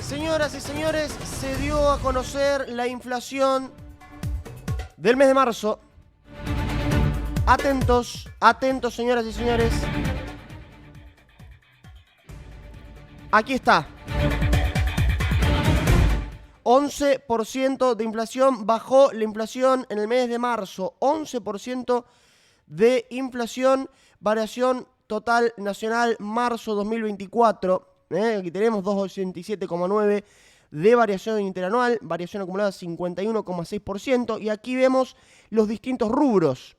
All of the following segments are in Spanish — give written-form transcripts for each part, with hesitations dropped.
Señoras y señores, se dio a conocer la inflación del mes de marzo. Atentos, atentos, señoras y señores. Aquí está. 11% de inflación, bajó la inflación en el mes de marzo. 11% de inflación, variación total nacional, marzo 2024. Aquí tenemos 287,9 de variación interanual, variación acumulada 51,6%. Y aquí vemos los distintos rubros.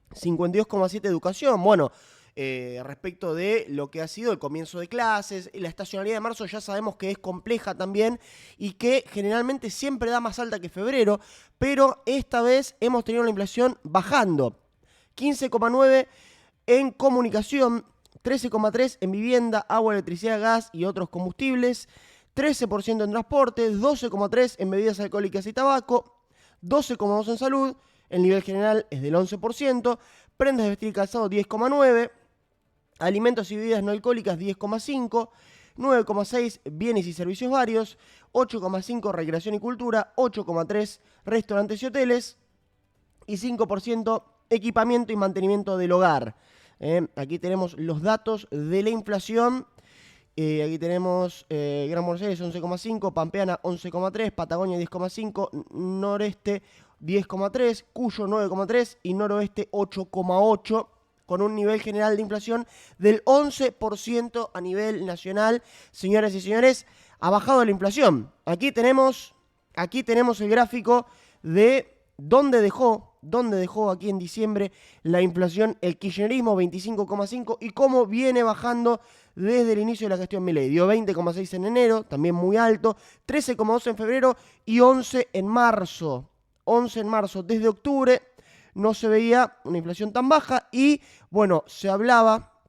52,7 educación. Bueno, respecto de lo que ha sido el comienzo de clases, la estacionalidad de marzo ya sabemos que es compleja también y que generalmente siempre da más alta que febrero, pero esta vez hemos tenido la inflación bajando. 15,9 en comunicación, 13,3 en vivienda, agua, electricidad, gas y otros combustibles, 13% en transporte, 12,3 en bebidas alcohólicas y tabaco, 12,2 en salud, el nivel general es del 11%, prendas de vestir y calzado 10,9, alimentos y bebidas no alcohólicas 10,5, 9,6 bienes y servicios varios, 8,5 recreación y cultura, 8,3 restaurantes y hoteles y 5% equipamiento y mantenimiento del hogar. Aquí tenemos los datos de la inflación. Aquí tenemos Gran Buenos Aires 11,5, Pampeana 11,3, Patagonia 10,5, Noreste 10,3, Cuyo 9,3 y Noroeste 8,8, con un nivel general de inflación del 11% a nivel nacional. Señoras y señores, ha bajado la inflación. Aquí tenemos el gráfico de dónde dejó aquí en diciembre la inflación el kirchnerismo, 25,5, y cómo viene bajando desde el inicio de la gestión Milei. Dio 20,6 en enero, también muy alto, 13,2 en febrero y 11 en marzo. 11 en marzo, desde octubre no se veía una inflación tan baja y, bueno, se hablaba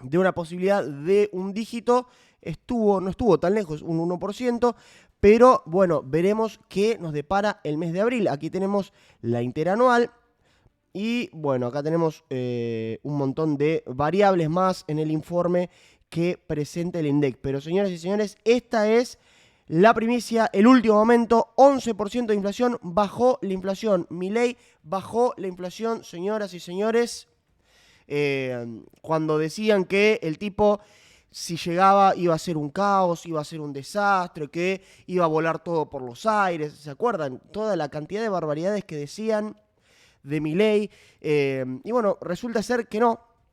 de una posibilidad de un dígito, no estuvo tan lejos, un 1%, pero bueno, veremos qué nos depara el mes de abril. Aquí tenemos la interanual y bueno, acá tenemos un montón de variables más en el informe que presenta el INDEC. Pero señoras y señores, esta es la primicia, el último momento, 11% de inflación, bajó la inflación. Milei bajó la inflación, señoras y señores. Cuando decían que el tipo, si llegaba, iba a ser un caos, iba a ser un desastre, que iba a volar todo por los aires. ¿Se acuerdan? Toda la cantidad de barbaridades que decían de Milei. Y bueno, resulta ser que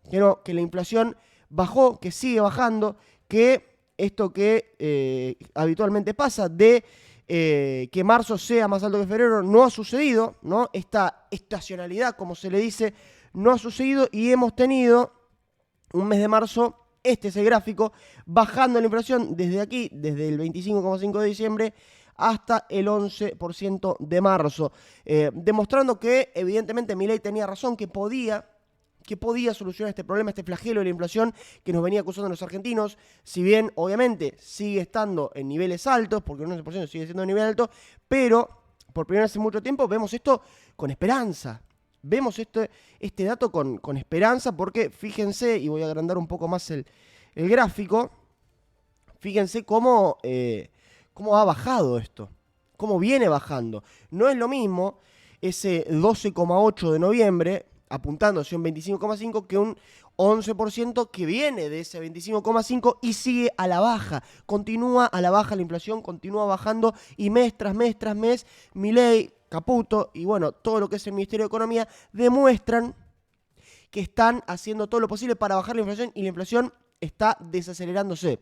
que la inflación bajó, que sigue bajando, que esto que habitualmente pasa de que marzo sea más alto que febrero no ha sucedido, ¿no? Esta estacionalidad, como se le dice, no ha sucedido y hemos tenido un mes de marzo, este es el gráfico, bajando la inflación desde aquí, desde el 25,5 de diciembre hasta el 11% de marzo, demostrando que evidentemente Milei tenía razón, que podía solucionar este problema, este flagelo de la inflación que nos venía acusando los argentinos. Si bien, obviamente, sigue estando en niveles altos, porque el 11% sigue siendo de nivel alto, pero por primera vez en mucho tiempo vemos esto con esperanza. Vemos este dato con esperanza porque fíjense, y voy a agrandar un poco más el gráfico, fíjense cómo ha bajado esto, cómo viene bajando. No es lo mismo ese 12,8 de noviembre, apuntando hacia un 25,5, que un 11% que viene de ese 25,5 y sigue a la baja. Continúa a la baja la inflación, continúa bajando y mes tras mes tras mes, Milei, Caputo y bueno, todo lo que es el Ministerio de Economía demuestran que están haciendo todo lo posible para bajar la inflación y la inflación está desacelerándose.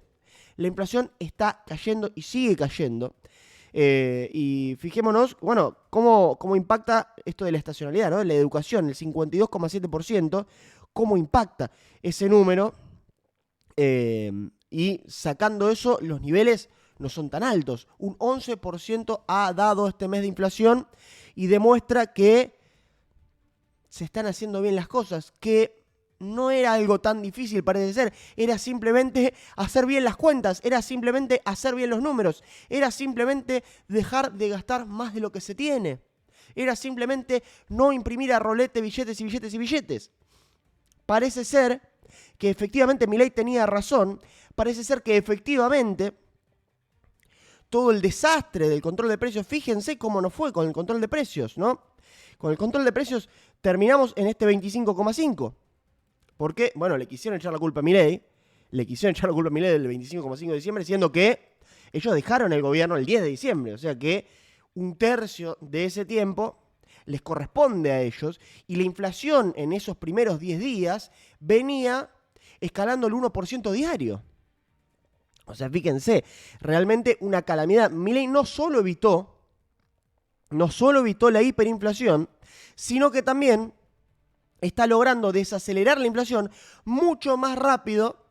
La inflación está cayendo y sigue cayendo. Y fijémonos, bueno, cómo impacta esto de la estacionalidad, ¿no? La educación, el 52,7%, cómo impacta ese número. Y sacando eso, los niveles no son tan altos. Un 11% ha dado este mes de inflación y demuestra que se están haciendo bien las cosas, que no era algo tan difícil, parece ser. Era simplemente hacer bien las cuentas, era simplemente hacer bien los números, era simplemente dejar de gastar más de lo que se tiene. Era simplemente no imprimir a rolete billetes y billetes y billetes. Parece ser que efectivamente Milei tenía razón, parece ser que efectivamente todo el desastre del control de precios. Fíjense cómo nos fue con el control de precios, ¿no? Con el control de precios terminamos en este 25,5. ¿Por qué? Bueno, le quisieron echar la culpa a Milei. Le quisieron echar la culpa a Milei del 25,5 de diciembre, siendo que ellos dejaron el gobierno el 10 de diciembre. O sea que un tercio de ese tiempo les corresponde a ellos. Y la inflación en esos primeros 10 días venía escalando el 1% diario. O sea, fíjense, realmente una calamidad. Milei no solo evitó la hiperinflación, sino que también está logrando desacelerar la inflación mucho más rápido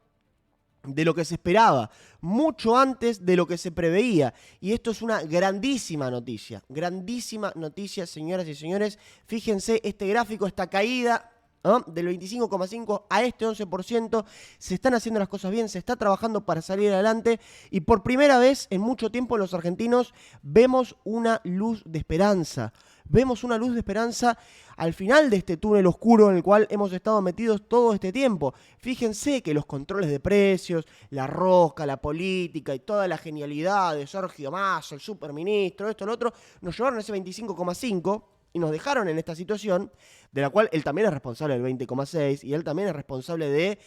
de lo que se esperaba, mucho antes de lo que se preveía. Y esto es una grandísima noticia, señoras y señores. Fíjense este gráfico, esta caída, ¿no?, del 25,5 a este 11%. Se están haciendo las cosas bien, se está trabajando para salir adelante y por primera vez en mucho tiempo los argentinos vemos una luz de esperanza. Vemos una luz de esperanza al final de este túnel oscuro en el cual hemos estado metidos todo este tiempo. Fíjense que los controles de precios, la rosca, la política y toda la genialidad de Sergio Massa, el superministro, esto, lo otro, nos llevaron a ese 25,5 y nos dejaron en esta situación, de la cual él también es responsable del 20,6 y él también es responsable de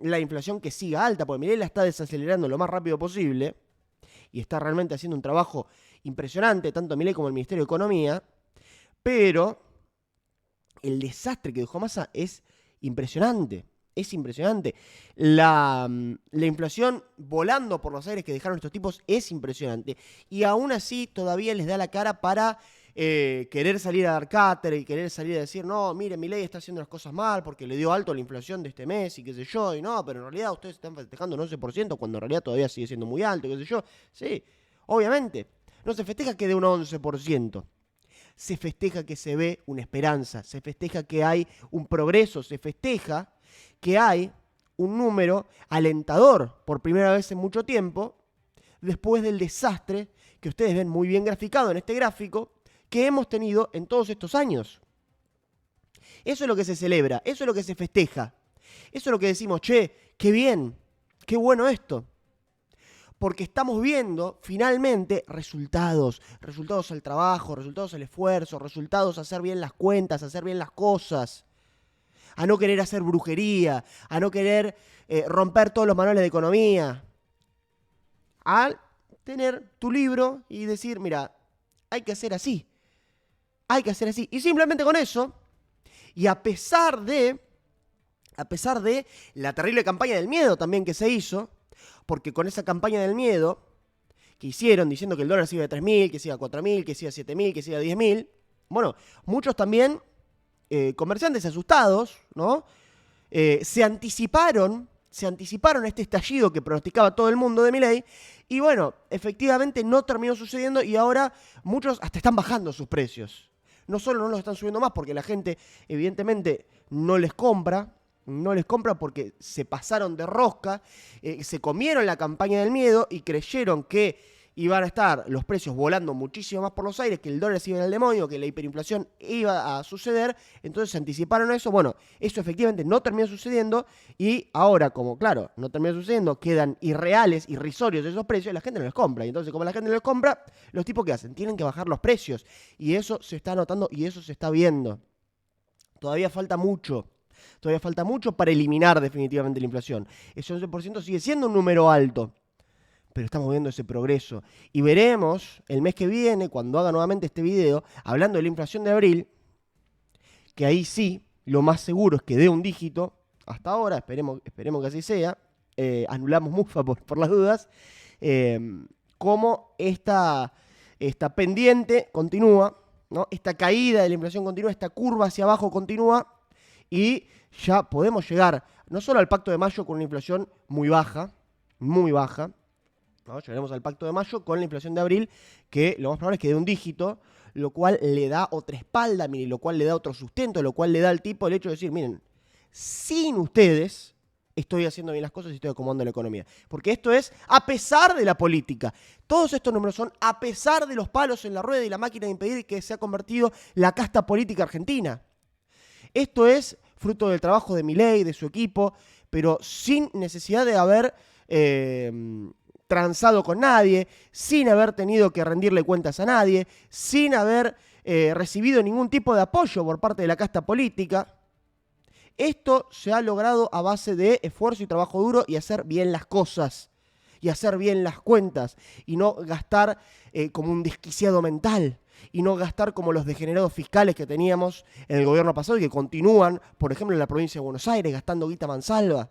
la inflación que siga alta, porque Milei la está desacelerando lo más rápido posible y está realmente haciendo un trabajo impresionante, tanto Milei como el Ministerio de Economía, pero el desastre que dejó Massa es impresionante. Es impresionante. La inflación volando por los aires que dejaron estos tipos es impresionante. Y aún así todavía les da la cara para querer salir a dar cátedra y querer salir a decir, no, mire, Milei está haciendo las cosas mal porque le dio alto a la inflación de este mes y qué sé yo. Y no, pero en realidad ustedes están festejando un 11% cuando en realidad todavía sigue siendo muy alto, qué sé yo. Sí, obviamente. No se festeja que dé un 11%. Se festeja que se ve una esperanza, se festeja que hay un progreso, se festeja que hay un número alentador por primera vez en mucho tiempo, después del desastre que ustedes ven muy bien graficado en este gráfico, que hemos tenido en todos estos años. Eso es lo que se celebra, eso es lo que se festeja, eso es lo que decimos, che, qué bien, qué bueno esto. Porque estamos viendo finalmente resultados al trabajo, resultados al esfuerzo, resultados a hacer bien las cuentas, a hacer bien las cosas, a no querer hacer brujería, a no querer romper todos los manuales de economía, a tener tu libro y decir, mira, hay que hacer así, y simplemente con eso, y a pesar de la terrible campaña del miedo también que se hizo, porque con esa campaña del miedo que hicieron, diciendo que el dólar se iba a 3.000, que se iba a 4.000, que se iba a 7.000, que se iba a 10.000, bueno, muchos también comerciantes asustados, ¿no? Se anticiparon a este estallido que pronosticaba todo el mundo de Milei, y bueno, efectivamente no terminó sucediendo y ahora muchos hasta están bajando sus precios. No solo no los están subiendo más porque la gente evidentemente no les compra porque se pasaron de rosca, se comieron la campaña del miedo y creyeron que iban a estar los precios volando muchísimo más por los aires, que el dólar se iba al demonio, que la hiperinflación iba a suceder, entonces se anticiparon a eso. Bueno, eso efectivamente no terminó sucediendo y ahora, como claro, no terminó sucediendo, quedan irreales, irrisorios esos precios, la gente no los compra. Y entonces, como la gente no los compra, los tipos ¿qué hacen? Tienen que bajar los precios y eso se está notando y eso se está viendo. Todavía falta mucho para eliminar definitivamente la inflación. Ese 11% sigue siendo un número alto, pero estamos viendo ese progreso. Y veremos el mes que viene, cuando haga nuevamente este video, hablando de la inflación de abril, que ahí sí, lo más seguro es que dé un dígito. Hasta ahora, esperemos que así sea. Anulamos Mufa por las dudas. Cómo esta pendiente continúa, ¿no? Esta caída de la inflación continúa, esta curva hacia abajo continúa. Y ya podemos llegar no solo al Pacto de Mayo con una inflación muy baja, ¿no? Llegaremos al Pacto de Mayo con la inflación de abril, que lo más probable es que dé un dígito, lo cual le da otra espalda, miren, lo cual le da otro sustento, lo cual le da al tipo el hecho de decir, miren, sin ustedes estoy haciendo bien las cosas y estoy acomodando la economía. Porque esto es a pesar de la política. Todos estos números son a pesar de los palos en la rueda y la máquina de impedir que se ha convertido la casta política argentina. Esto es fruto del trabajo de Milei, de su equipo, pero sin necesidad de haber transado con nadie, sin haber tenido que rendirle cuentas a nadie, sin haber recibido ningún tipo de apoyo por parte de la casta política. Esto se ha logrado a base de esfuerzo y trabajo duro y hacer bien las cosas, y hacer bien las cuentas, y no gastar como un desquiciado mental, y no gastar como los degenerados fiscales que teníamos en el gobierno pasado y que continúan, por ejemplo, en la provincia de Buenos Aires, gastando guita mansalva.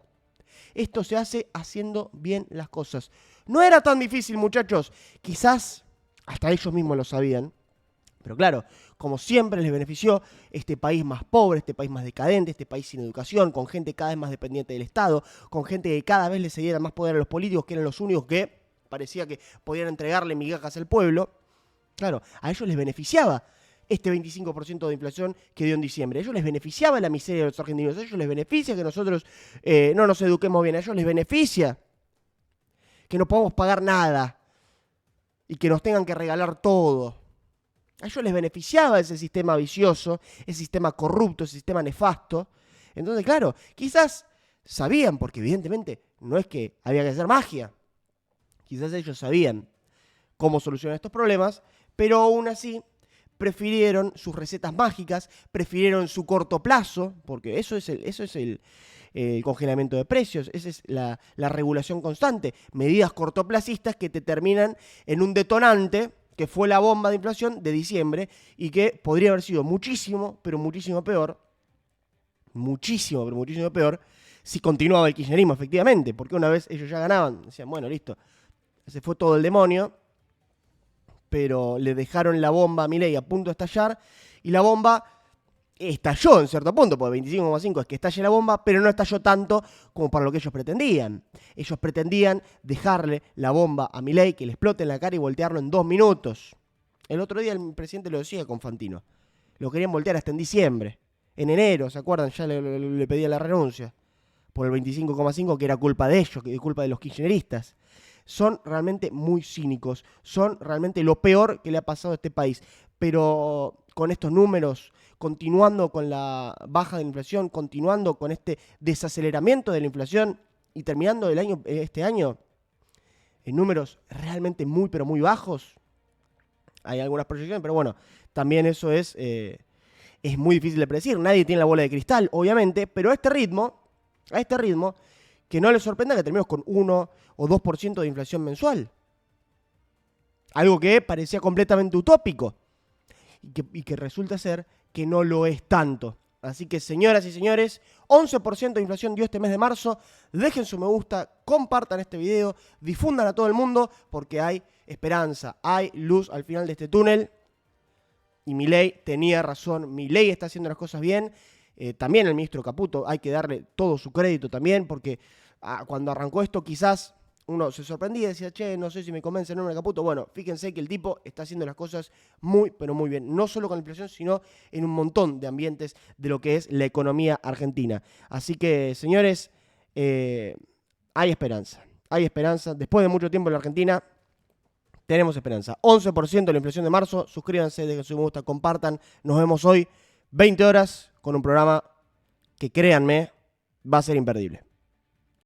Esto se hace haciendo bien las cosas. No era tan difícil, muchachos. Quizás hasta ellos mismos lo sabían. Pero claro, como siempre les benefició este país más pobre, este país más decadente, este país sin educación, con gente cada vez más dependiente del Estado, con gente que cada vez le cediera más poder a los políticos, que eran los únicos que parecía que podían entregarle migajas al pueblo. Claro, a ellos les beneficiaba este 25% de inflación que dio en diciembre. A ellos les beneficiaba la miseria de los argentinos. A ellos les beneficia que nosotros no nos eduquemos bien. A ellos les beneficia que no podamos pagar nada y que nos tengan que regalar todo. A ellos les beneficiaba ese sistema vicioso, ese sistema corrupto, ese sistema nefasto. Entonces, claro, quizás sabían, porque evidentemente no es que había que hacer magia. Quizás ellos sabían cómo solucionar estos problemas, pero aún así prefirieron sus recetas mágicas, prefirieron su corto plazo, porque eso es el congelamiento de precios, esa es la regulación constante, medidas cortoplacistas que te terminan en un detonante que fue la bomba de inflación de diciembre y que podría haber sido muchísimo, pero muchísimo peor, si continuaba el kirchnerismo, efectivamente, porque una vez ellos ya ganaban, decían, bueno, listo, se fue todo el demonio, pero le dejaron la bomba a Milei a punto de estallar, y la bomba estalló en cierto punto, porque 25,5 es que estalle la bomba, pero no estalló tanto como para lo que ellos pretendían. Ellos pretendían dejarle la bomba a Milei, que le explote en la cara y voltearlo en 2 minutos. El otro día el presidente lo decía con Fantino. Lo querían voltear hasta en diciembre. En enero, ¿se acuerdan? Ya le pedía la renuncia por el 25,5, que era culpa de ellos, que era culpa de los kirchneristas. Son realmente muy cínicos, son realmente lo peor que le ha pasado a este país. Pero con estos números, continuando con la baja de la inflación, continuando con este desaceleramiento de la inflación y terminando este año en números realmente muy, pero muy bajos. Hay algunas proyecciones, pero bueno, también eso es muy difícil de predecir. Nadie tiene la bola de cristal, obviamente, pero a este ritmo, que no les sorprenda que terminemos con 1 o 2% de inflación mensual. Algo que parecía completamente utópico y que resulta ser que no lo es tanto. Así que, señoras y señores, 11% de inflación dio este mes de marzo. Dejen su me gusta, compartan este video, difundan a todo el mundo, porque hay esperanza, hay luz al final de este túnel. Y Milei tenía razón, Milei está haciendo las cosas bien. También el ministro Caputo, hay que darle todo su crédito también, porque cuando arrancó esto quizás uno se sorprendía y decía, che, no sé si me convence el nombre de Caputo. Bueno, fíjense que el tipo está haciendo las cosas muy, pero muy bien. No solo con la inflación, sino en un montón de ambientes de lo que es la economía argentina. Así que, señores, hay esperanza. Hay esperanza. Después de mucho tiempo en la Argentina, tenemos esperanza. 11% de la inflación de marzo. Suscríbanse, dejen su me gusta, compartan. Nos vemos hoy, 20 horas, con un programa que, créanme, va a ser imperdible.